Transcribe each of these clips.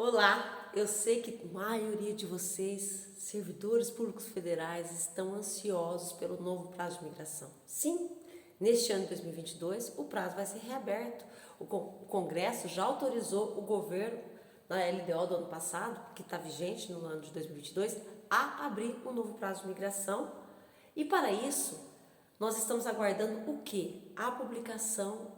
Olá, eu sei que a maioria de vocês, servidores públicos federais, estão ansiosos pelo novo prazo de migração. Sim, neste ano de 2022, o prazo vai ser reaberto. O Congresso já autorizou o governo, na LDO do ano passado, que está vigente no ano de 2022, a abrir um novo prazo de migração. E para isso, nós estamos aguardando o quê? A publicação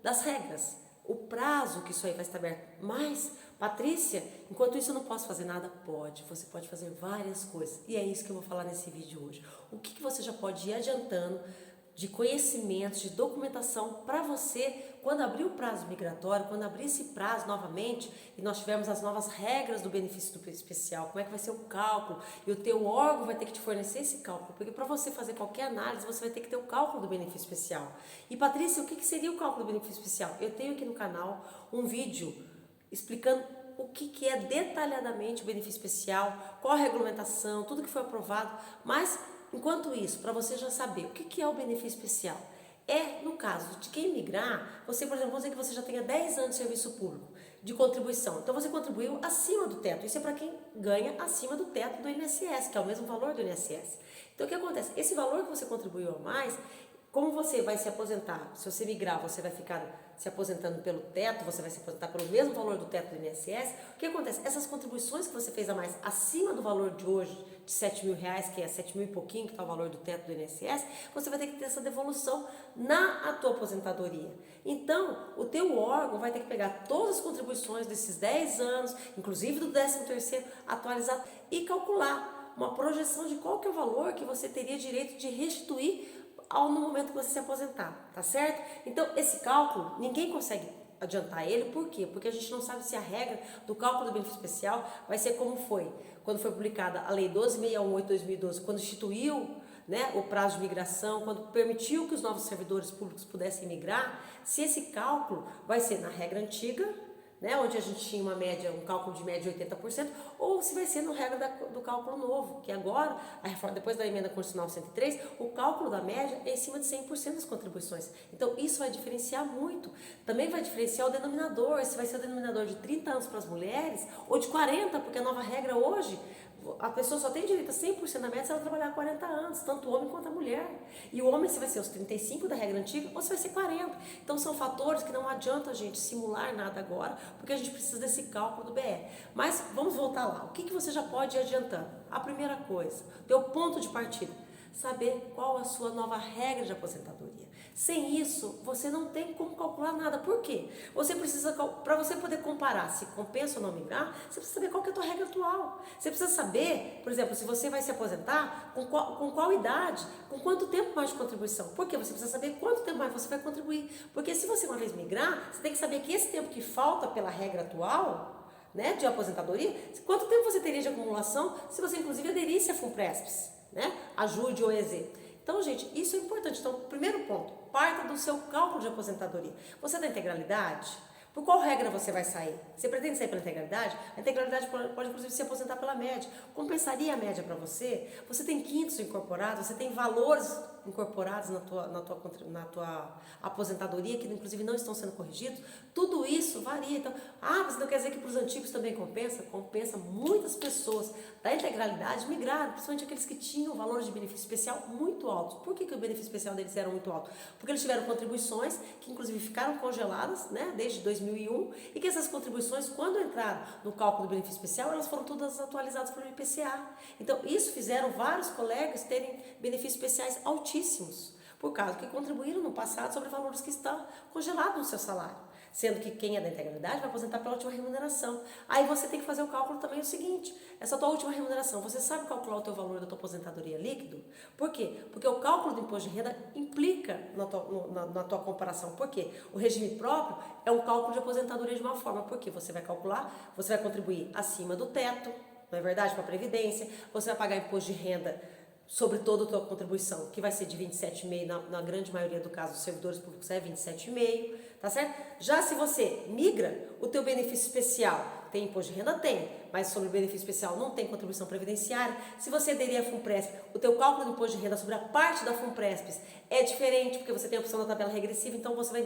das regras. O prazo que isso aí vai estar aberto. Mas, Patrícia, enquanto isso eu não posso fazer nada? Pode, você pode fazer várias coisas. E é isso que eu vou falar nesse vídeo hoje. O que você já pode ir adiantando de conhecimentos, de documentação para você, quando abrir o prazo migratório, quando abrir esse prazo novamente e nós tivermos as novas regras do benefício especial, como é que vai ser o cálculo, e o teu órgão vai ter que te fornecer esse cálculo, porque para você fazer qualquer análise, você vai ter que ter o cálculo do benefício especial. E Patrícia, o que seria o cálculo do benefício especial? Eu tenho aqui no canal um vídeo explicando o que é detalhadamente o benefício especial, qual a regulamentação, tudo que foi aprovado, mas enquanto isso, para você já saber o que é o benefício especial, no caso de quem migrar, você, por exemplo, vamos dizer que você já tenha 10 anos de serviço público, de contribuição, então você contribuiu acima do teto, isso é para quem ganha acima do teto do INSS, que é o mesmo valor do INSS. Então o que acontece? Esse valor que você contribuiu a mais, como você vai se aposentar, se você migrar, você vai ficar se aposentando pelo teto, você vai se aposentar pelo mesmo valor do teto do INSS, o que acontece? Essas contribuições que você fez a mais acima do valor de hoje, de 7 mil reais, que é 7 mil e pouquinho, que está o valor do teto do INSS, você vai ter que ter essa devolução na tua aposentadoria. Então, o teu órgão vai ter que pegar todas as contribuições desses 10 anos, inclusive do 13º, atualizar e calcular uma projeção de qual que é o valor que você teria direito de restituir no momento que você se aposentar, tá certo? Então, esse cálculo, ninguém consegue adiantar ele, por quê? Porque a gente não sabe se a regra do cálculo do benefício especial vai ser como foi, quando foi publicada a Lei 12.618/2012, quando instituiu, né, o prazo de migração, quando permitiu que os novos servidores públicos pudessem migrar, se esse cálculo vai ser na regra antiga, né, onde a gente tinha uma média, um cálculo de média de 80%, ou se vai ser no regra do cálculo novo, que agora, depois da emenda constitucional 103, o cálculo da média é em cima de 100% das contribuições. Então isso vai diferenciar muito. Também vai diferenciar o denominador, se vai ser o denominador de 30 anos para as mulheres, ou de 40, porque a nova regra hoje, a pessoa só tem direito a 100% da média se ela trabalhar 40 anos, tanto o homem quanto a mulher. E o homem, se vai ser os 35 da regra antiga ou se vai ser 40. Então são fatores que não adianta a gente simular nada agora, porque a gente precisa desse cálculo do BR. Mas vamos voltar lá. O que você já pode ir adiantando? A primeira coisa, teu ponto de partida, saber qual a sua nova regra de aposentadoria. Sem isso, você não tem como calcular nada. Por quê? Você precisa, para você poder comparar se compensa ou não migrar, você precisa saber qual que é a tua regra atual. Você precisa saber, por exemplo, se você vai se aposentar, com qual idade, com quanto tempo mais de contribuição. Por quê? Você precisa saber quanto tempo mais você vai contribuir. Porque se você uma vez migrar, você tem que saber que esse tempo que falta pela regra atual, né, de aposentadoria, quanto tempo você teria de acumulação se você inclusive aderisse a FUNPRESPs, né, ajude ou EZ. Então, gente, isso é importante. Então, primeiro ponto, parta do seu cálculo de aposentadoria. Você é da integralidade? Por qual regra você vai sair? Você pretende sair pela integralidade? A integralidade pode inclusive se aposentar pela média. Compensaria a média para você? Você tem quintos incorporados? Você tem valores incorporados na tua aposentadoria que inclusive não estão sendo corrigidos? Tudo isso varia. Então, mas não quer dizer que para os antigos também compensa? Compensa. Muitas pessoas da integralidade migraram, principalmente aqueles que tinham valores de benefício especial muito altos. Por que o benefício especial deles era muito alto? Porque eles tiveram contribuições que inclusive ficaram congeladas, né, desde 2001, e que essas contribuições, quando entraram no cálculo do benefício especial, elas foram todas atualizadas pelo IPCA. Então, isso fizeram vários colegas terem benefícios especiais altíssimos, por causa que contribuíram no passado sobre valores que estão congelados no seu salário. Sendo que quem é da integralidade vai aposentar pela última remuneração. Aí você tem que fazer o cálculo também o seguinte, essa tua última remuneração, você sabe calcular o teu valor da tua aposentadoria líquido? Por quê? Porque o cálculo do imposto de renda implica na tua comparação. Por quê? O regime próprio é um cálculo de aposentadoria de uma forma, porque você vai calcular, você vai contribuir acima do teto, não é verdade, para a Previdência, você vai pagar imposto de renda sobre toda a tua contribuição, que vai ser de 27,5%, na grande maioria do caso dos servidores públicos é 27,5%, tá certo? Já se você migra, o teu benefício especial Tem imposto de renda? Tem, mas sobre o benefício especial não tem contribuição previdenciária. Se você aderir à FUNPRESP, o teu cálculo do imposto de renda sobre a parte da FUNPRESP é diferente, porque você tem a opção da tabela regressiva, então você vai,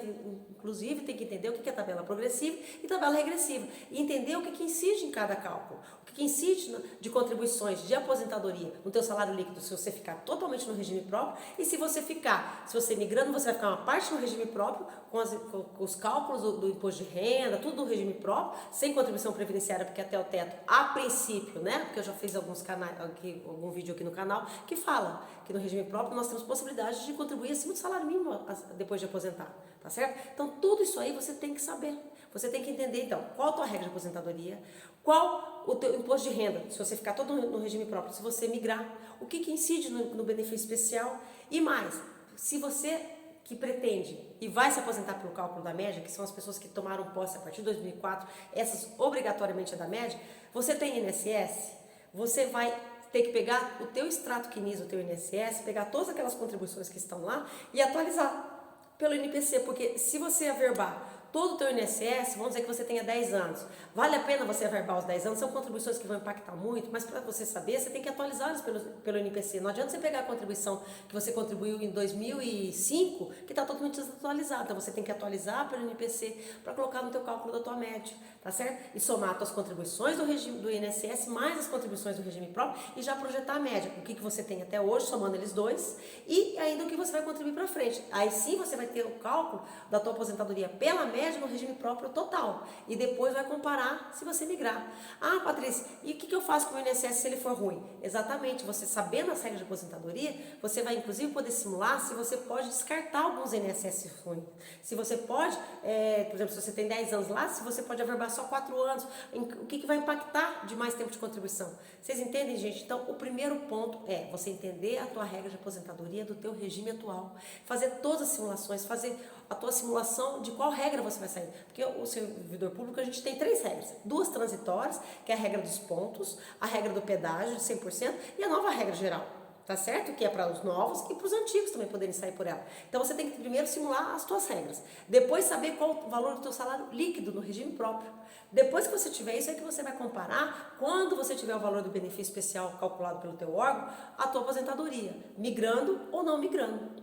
inclusive, ter que entender o que é tabela progressiva e tabela regressiva, e entender o que incide em cada cálculo, o que incide de contribuições de aposentadoria no teu salário líquido, se você ficar totalmente no regime próprio, e se você migrando, você vai ficar uma parte no regime próprio, com os cálculos do imposto de renda, tudo do regime próprio, sem contribuição previdenciária, porque até o teto, a princípio, né? Porque eu já fiz algum vídeo aqui no canal que fala que no regime próprio nós temos possibilidade de contribuir acima do salário mínimo depois de aposentar, tá certo? Então tudo isso aí você tem que saber, você tem que entender então qual a tua regra de aposentadoria, qual o teu imposto de renda, se você ficar todo no regime próprio, se você migrar, o que incide no benefício especial e mais, se você que pretende e vai se aposentar pelo cálculo da média, que são as pessoas que tomaram posse a partir de 2004, essas obrigatoriamente é da média, você tem INSS, você vai ter que pegar o teu extrato CNIS, o teu INSS, pegar todas aquelas contribuições que estão lá e atualizar pelo INPC, porque se você averbar todo o teu INSS, vamos dizer que você tenha 10 anos, vale a pena você averbar os 10 anos, são contribuições que vão impactar muito, mas para você saber, você tem que atualizá-las pelo INPC, não adianta você pegar a contribuição que você contribuiu em 2005, que está totalmente desatualizada, então você tem que atualizar pelo INPC para colocar no teu cálculo da tua média, tá certo? E somar as tuas contribuições do regime do INSS mais as contribuições do regime próprio e já projetar a média, o que você tem até hoje, somando eles dois, e ainda o que você vai contribuir para frente. Aí sim você vai ter o cálculo da tua aposentadoria pela média no regime próprio total. E depois vai comparar se você migrar. Ah, Patrícia, e o que eu faço com o INSS se ele for ruim? Exatamente, você sabendo as regras de aposentadoria, você vai inclusive poder simular se você pode descartar alguns INSS ruins. Se você pode, por exemplo, se você tem 10 anos lá, se você pode averbar só 4 anos, o que vai impactar de mais tempo de contribuição? Vocês entendem, gente? Então, o primeiro ponto é você entender a tua regra de aposentadoria do teu regime atual. Fazer todas as simulações, fazer a tua simulação de qual regra você vai sair. Porque o servidor público, a gente tem 3 regras. 2 transitórias, que é a regra dos pontos, a regra do pedágio de 100% e a nova regra geral. Tá certo? Que é para os novos e para os antigos também poderem sair por ela. Então você tem que primeiro simular as tuas regras. Depois saber qual o valor do teu salário líquido no regime próprio. Depois que você tiver isso, é que você vai comparar, quando você tiver o valor do benefício especial calculado pelo teu órgão, a tua aposentadoria, migrando ou não migrando.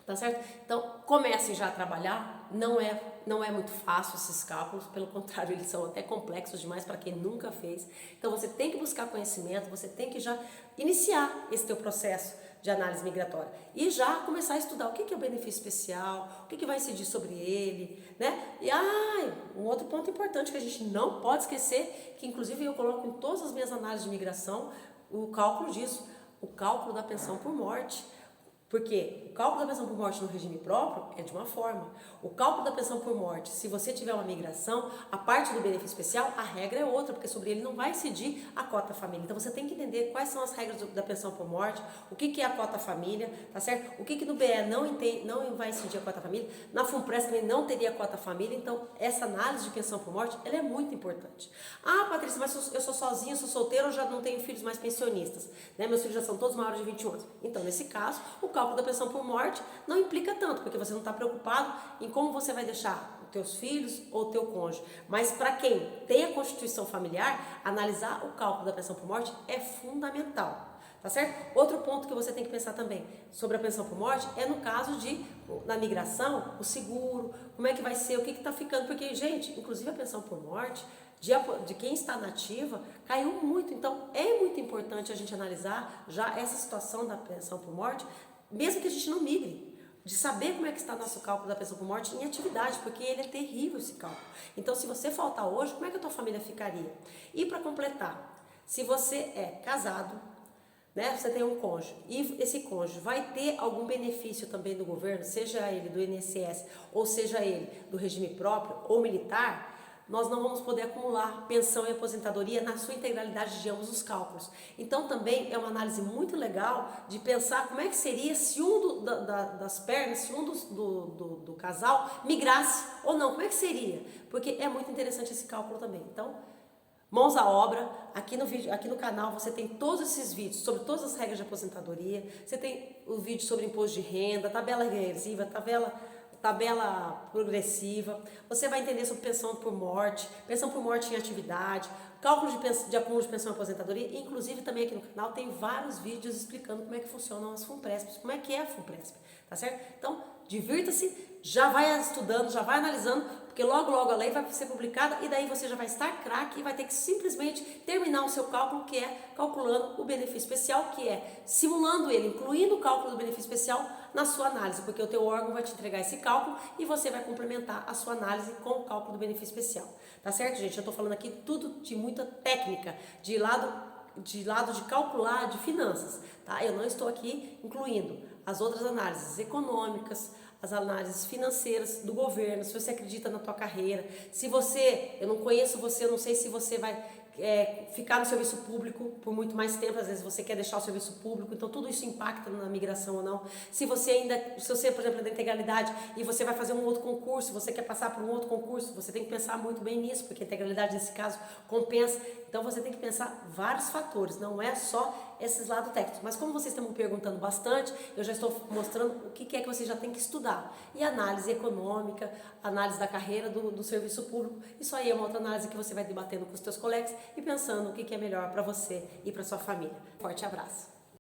Tá certo? Então, comecem já a trabalhar, não é muito fácil esses cálculos, pelo contrário, eles são até complexos demais para quem nunca fez. Então, você tem que buscar conhecimento, você tem que já iniciar esse teu processo de análise migratória e já começar a estudar o que é o benefício especial, o que vai incidir sobre ele, né? E um outro ponto importante que a gente não pode esquecer, que inclusive eu coloco em todas as minhas análises de migração, o cálculo disso, o cálculo da pensão por morte. Porque o cálculo da pensão por morte no regime próprio é de uma forma. O cálculo da pensão por morte, se você tiver uma migração, a parte do benefício especial, a regra é outra, porque sobre ele não vai incidir a cota família. Então você tem que entender quais são as regras da pensão por morte, o que é a cota família, tá certo? O que no BE não vai incidir a cota família, na FUNPRESP também não teria a cota família, então essa análise de pensão por morte, ela é muito importante. Ah, Patrícia, mas eu sou sozinha, sou solteira, eu já não tenho filhos mais pensionistas, né? Meus filhos já são todos maiores de 21 anos. Então, nesse caso, o cálculo da pensão por morte não implica tanto, porque você não está preocupado em como você vai deixar os teus filhos ou o teu cônjuge. Mas para quem tem a constituição familiar, analisar o cálculo da pensão por morte é fundamental. Tá certo? Outro ponto que você tem que pensar também sobre a pensão por morte é no caso na migração, o seguro, como é que vai ser, o que está ficando, porque, gente, inclusive a pensão por morte de quem está nativa caiu muito, então é muito importante a gente analisar já essa situação da pensão por morte, mesmo que a gente não migre, de saber como é que está nosso cálculo da pensão por morte em atividade, porque ele é terrível esse cálculo. Então, se você faltar hoje, como é que a tua família ficaria? E para completar, se você é casado, né, você tem um cônjuge, e esse cônjuge vai ter algum benefício também do governo, seja ele do INSS, ou seja ele do regime próprio ou militar, nós não vamos poder acumular pensão e aposentadoria na sua integralidade de ambos os cálculos. Então também é uma análise muito legal de pensar como é que seria se das pernas, se do casal migrasse ou não, como é que seria? Porque é muito interessante esse cálculo também. Então, mãos à obra, aqui no canal você tem todos esses vídeos sobre todas as regras de aposentadoria, você tem o vídeo sobre imposto de renda, tabela regressiva, tabela progressiva, você vai entender sobre pensão por morte em atividade, cálculo de acúmulo de pensão e aposentadoria. Inclusive também aqui no canal tem vários vídeos explicando como é que funcionam as FUNPRESPs, como é que é a FUNPRESP, tá certo? Então, divirta-se, já vai estudando, já vai analisando, porque logo a lei vai ser publicada e daí você já vai estar craque e vai ter que simplesmente terminar o seu cálculo, que é calculando o benefício especial, que é simulando ele, incluindo o cálculo do benefício especial na sua análise, porque o teu órgão vai te entregar esse cálculo e você vai complementar a sua análise com o cálculo do benefício especial. Tá certo, gente? Eu tô falando aqui tudo de muita técnica, de lado de calcular de finanças, tá? Eu não estou aqui incluindo as outras análises econômicas, as análises financeiras do governo, se você acredita na tua carreira, eu não conheço você, eu não sei se você vai ficar no serviço público por muito mais tempo, às vezes você quer deixar o serviço público, então tudo isso impacta na migração ou não. Se você, por exemplo, é da integralidade e você vai fazer um outro concurso, você quer passar por um outro concurso, você tem que pensar muito bem nisso, porque a integralidade nesse caso compensa, então você tem que pensar vários fatores, não é só esses lados técnicos. Mas como vocês estão me perguntando bastante, eu já estou mostrando o que é que você já tem que estudar. E análise econômica, análise da carreira do serviço público, isso aí é uma outra análise que você vai debatendo com os teus colegas e pensando o que é melhor para você e para sua família. Forte abraço!